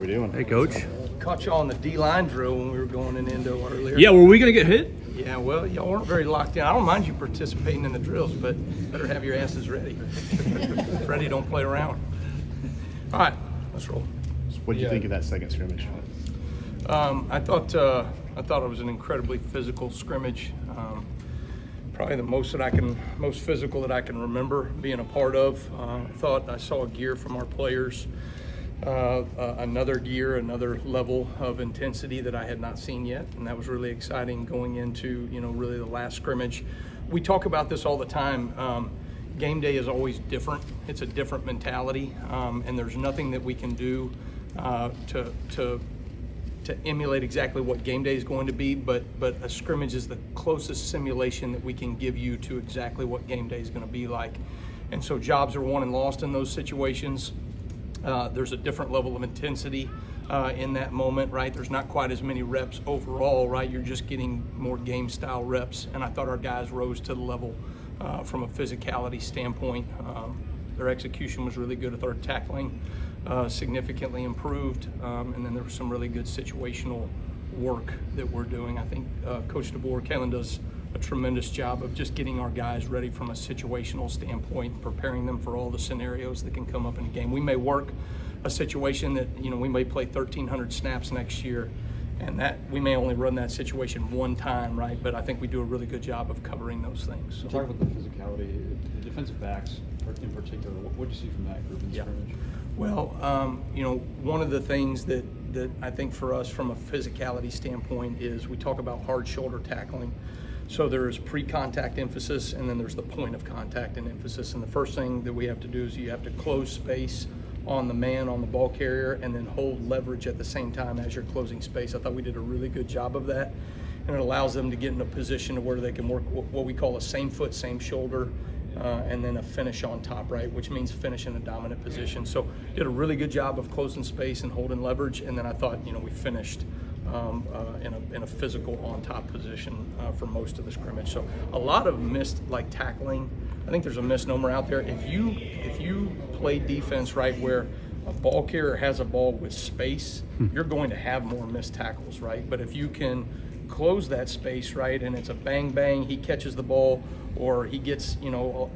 What are we doing? Hey, Coach. Caught you on the D-line drill when we were going in Indo earlier. Yeah, were we going to get hit? Yeah, well, y'all weren't very locked in. I don't mind you participating in the drills, but better have your asses ready. Freddie, don't play around. All right, let's roll. What did you think of that second scrimmage? I thought it was an incredibly physical scrimmage. Probably the most physical that I can remember being a part of. I thought I saw a gear from our players, another level of intensity that I had not seen yet, and that was really exciting going into really the last scrimmage. We talk about this all the time. Game day is always different. It's a different mentality, and there's nothing that we can do to emulate exactly what game day is going to be, but a scrimmage is the closest simulation that we can give you to exactly what game day is going to be like. And so jobs are won and lost in those situations. There's a different level of intensity in that moment, right? There's not quite as many reps overall, right? You're just getting more game style reps, and I thought our guys rose to the level from a physicality standpoint. Their execution was really good. Our tackling significantly improved, and then there was some really good situational work that we're doing. I think Coach DeBoer, Kaylin does a tremendous job of just getting our guys ready from a situational standpoint, preparing them for all the scenarios that can come up in a game. We may work a situation that, we may play 1,300 snaps next year, and that we may only run that situation one time, right? But I think we do a really good job of covering those things. So. Talk about the physicality, the defensive backs in particular. What did you see from that group in scrimmage? Well, one of the things that I think for us from a physicality standpoint is we talk about hard shoulder tackling. So there's pre-contact emphasis, and then there's the point of contact and emphasis. And the first thing that we have to do is you have to close space on the man, on the ball carrier, and then hold leverage at the same time as you're closing space. I thought we did a really good job of that. And it allows them to get in a position to where they can work what we call a same foot, same shoulder, and then a finish on top, right, which means finish in a dominant position. So did a really good job of closing space and holding leverage, and then I thought, we finished in a physical on top position for most of the scrimmage. So a lot of missed tackling. I think there's a misnomer out there. If you play defense right where a ball carrier has a ball with space, you're going to have more missed tackles, right? But if you can close that space, right, and it's a bang bang, he catches the ball, or he gets all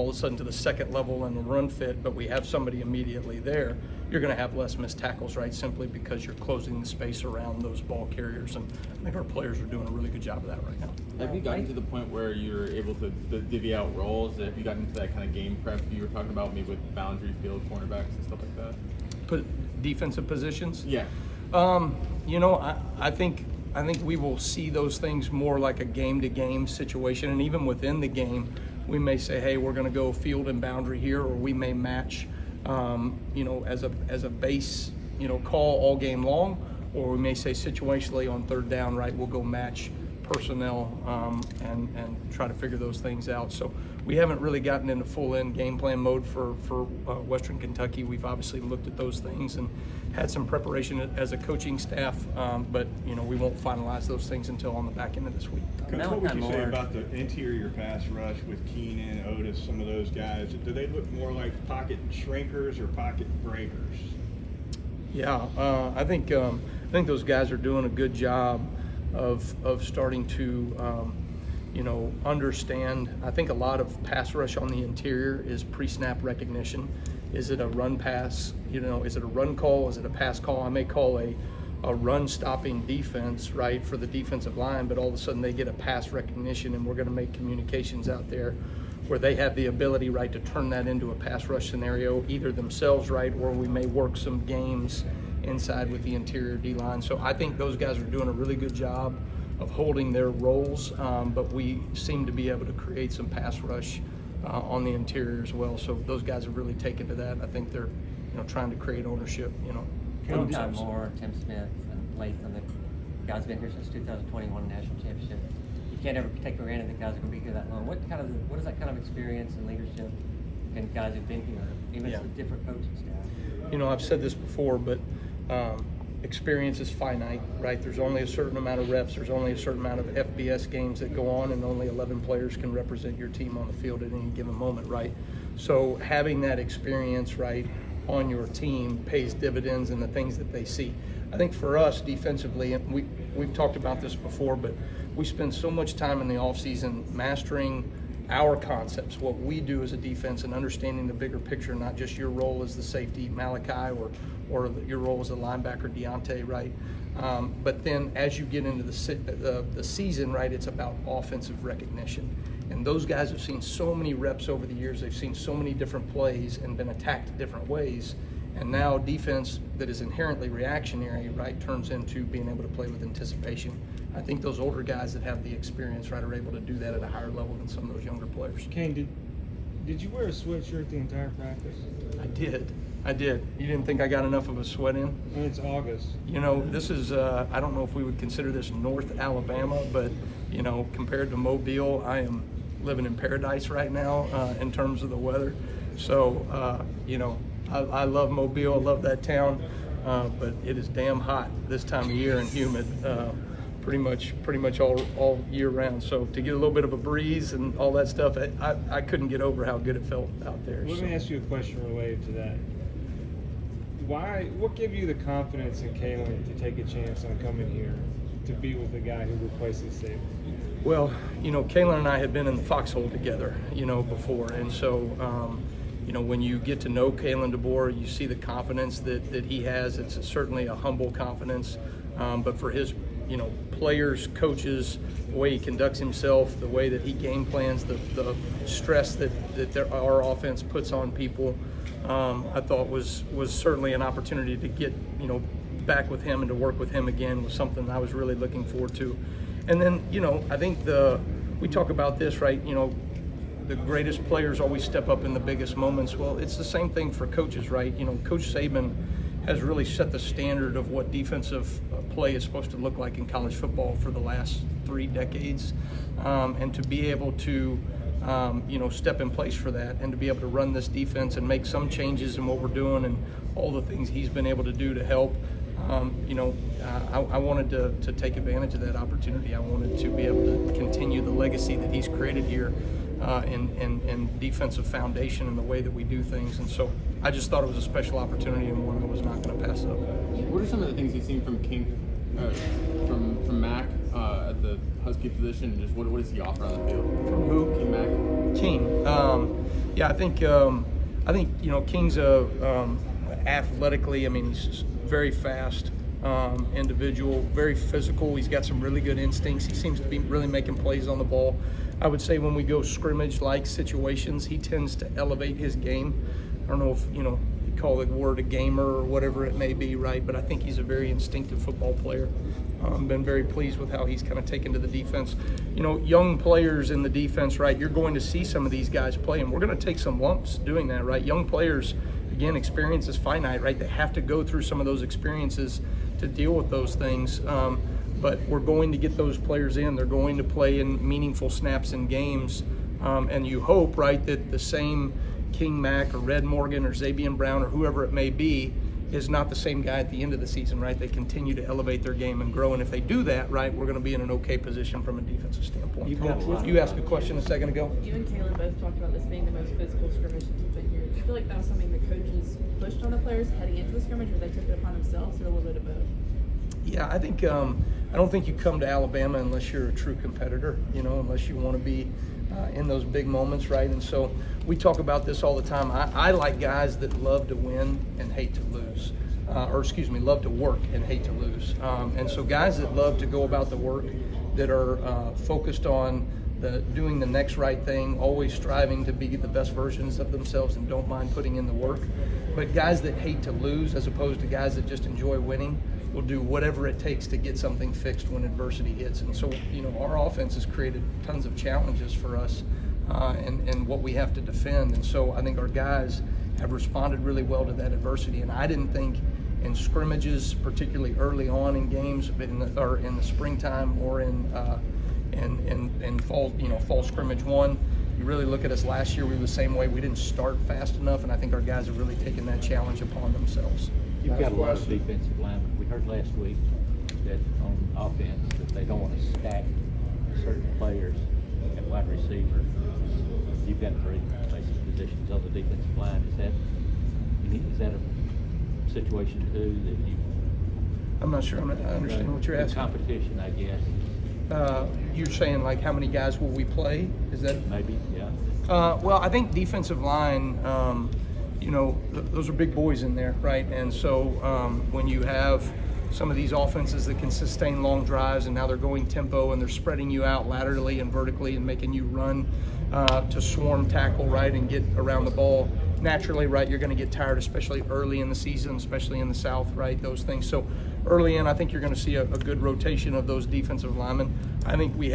of a sudden to the second level and the run fit, but we have somebody immediately there, you're going to have less missed tackles, right, simply because you're closing the space around those ball carriers. And I think our players are doing a really good job of that right now. Have you gotten to the point where you're able to divvy out roles? Have you gotten into that kind of game prep you were talking about, maybe with boundary field cornerbacks and stuff like that? Defensive positions? Yeah. I think we will see those things more like a game-to-game situation, and even within the game, we may say, hey, we're going to go field and boundary here, or we may match, as a base, call all game long, or we may say situationally on third down, right, we'll go match personnel and try to figure those things out. So we haven't really gotten into full-in game plan mode for Western Kentucky. We've obviously looked at those things and had some preparation as a coaching staff, but we won't finalize those things until on the back end of this week. Coach, what would you say about the interior pass rush with Keenan, Otis, some of those guys? Do they look more like pocket shrinkers or pocket breakers? Yeah, I think those guys are doing a good job of starting to understand. I think a lot of pass rush on the interior is pre-snap recognition. Is it a run pass? Is it a run call? Is it a pass call? I may call a run stopping defense, right, for the defensive line, but all of a sudden they get a pass recognition, and we're going to make communications out there where they have the ability, right, to turn that into a pass rush scenario, either themselves, right, or we may work some games inside with the interior D-line. So I think those guys are doing a really good job of holding their roles, but we seem to be able to create some pass rush on the interior as well. So those guys have really taken to that. I think they're trying to create ownership. Tom Moore, Tim Smith, and Latham, the guys been here since 2021 National Championship. You can't ever take for granted that guys are going to be here that long. What is that kind of experience and leadership and guys who've been here, even as a different coaching staff? I've said this before, but experience is finite, right? There's only a certain amount of reps. There's only a certain amount of FBS games that go on, and only 11 players can represent your team on the field at any given moment, right? So having that experience, right, on your team pays dividends in the things that they see. I think for us defensively, and we've talked about this before, but we spend so much time in the offseason mastering our concepts, what we do as a defense, and understanding the bigger picture, not just your role as the safety, Malachi, or your role as a linebacker, Deontay, right? But then as you get into the season, right, it's about offensive recognition. And those guys have seen so many reps over the years. They've seen so many different plays and been attacked different ways. And now defense that is inherently reactionary, right, turns into being able to play with anticipation. I think those older guys that have the experience, right, are able to do that at a higher level than some of those younger players. Kane, did you wear a sweatshirt the entire practice? I did. You didn't think I got enough of a sweat in? And it's August. You know, this is, I don't know if we would consider this North Alabama, but, you know, compared to Mobile, I am living in paradise right now in terms of the weather. So, you know, I love Mobile, I love that town, but it is damn hot this time of year and humid, pretty much all year round. So to get a little bit of a breeze and all that stuff, I couldn't get over how good it felt out there. Let me ask you a question related to that. What gave you the confidence in Kaylin to take a chance on coming here to be with the guy who replaces Saban? Well, you know, Kaylin and I had been in the foxhole together, you know, before, and so, you know, when you get to know Kaylin DeBoer, you see the confidence that he has. It's certainly a humble confidence, but for his, you know, players, coaches, the way he conducts himself, the way that he game plans, the stress that our offense puts on people, I thought was certainly an opportunity to get, you know, back with him and to work with him again was something I was really looking forward to. And then, you know, I think we talk about this, right, you know, the greatest players always step up in the biggest moments. Well, it's the same thing for coaches, right? You know, Coach Saban has really set the standard of what defensive play is supposed to look like in college football for the last 3 decades. And to be able to, you know, step in place for that and to be able to run this defense and make some changes in what we're doing and all the things he's been able to do to help, you know, I wanted to take advantage of that opportunity. I wanted to be able to continue the legacy that he's created here in defensive foundation and the way that we do things. And so I just thought it was a special opportunity and one I was not going to pass up. What are some of the things you've seen from King, from Mac at the Husky position? Just what does he offer on the field? From who? King Mac. King. Yeah, I think you know, King's athletically, I mean, he's just very fast individual, very physical. He's got some really good instincts. He seems to be really making plays on the ball. I would say when we go scrimmage-like situations, he tends to elevate his game. I don't know if, you know, you call the word a gamer or whatever it may be, right? But I think he's a very instinctive football player. Been very pleased with how he's kind of taken to the defense. You know, young players in the defense, right? You're going to see some of these guys play, and we're going to take some lumps doing that, right? Young players, again, experience is finite, right? They have to go through some of those experiences to deal with those things. But we're going to get those players in. They're going to play in meaningful snaps in games. And you hope, right, that the same King Mac or Red Morgan or Zabian Brown or whoever it may be is not the same guy at the end of the season, right? They continue to elevate their game and grow. And if they do that, right, we're going to be in an okay position from a defensive standpoint. You asked a question a second ago. You and Kaylin both talked about this being the most physical scrimmage that you've been here. Do you feel like that was something the coaches pushed on the players heading into the scrimmage, or they took it upon themselves, or a little bit of both? Yeah, I think I don't think you come to Alabama unless you're a true competitor, you know, unless you want to be in those big moments, right? And so we talk about this all the time. I like guys that love to win and hate to lose, love to work and hate to lose. And so guys that love to go about the work, that are focused on doing the next right thing, always striving to be the best versions of themselves and don't mind putting in the work. But guys that hate to lose as opposed to guys that just enjoy winning will do whatever it takes to get something fixed when adversity hits. And so, you know, our offense has created tons of challenges for us and what we have to defend. And so I think our guys have responded really well to that adversity. And I didn't think in scrimmages, particularly early on in games, or in the springtime or in fall, you know, fall scrimmage one, you really look at us last year, we were the same way. We didn't start fast enough, and I think our guys have really taken that challenge upon themselves. You've got a lot of defensive linemen. We heard last week that on offense that they don't want to stack certain players at wide receiver. You've got 3 basic positions on the defensive line. Is that, you is that a situation too that you? I'm not sure I understand what you're The asking. competition, I guess, You're saying like how many guys will we play? Is that? maybe, yeah. Well, I think defensive line, those are big boys in there, right? And so when you have some of these offenses that can sustain long drives and now they're going tempo and they're spreading you out laterally and vertically and making you run to swarm tackle, right, and get around the ball, naturally, right, you're going to get tired, especially early in the season, especially in the South, right, those things. So early in, I think you're going to see a good rotation of those defensive linemen. I think we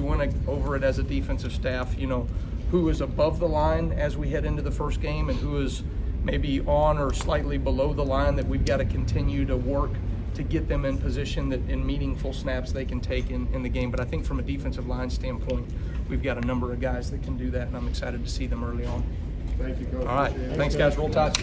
went over it as a defensive staff, who is above the line as we head into the first game and who is maybe on or slightly below the line that we've got to continue to work to get them in position that in meaningful snaps they can take in the game. But I think from a defensive line standpoint, we've got a number of guys that can do that, and I'm excited to see them early on. Thank you, Coach. All right, thanks guys, roll tide.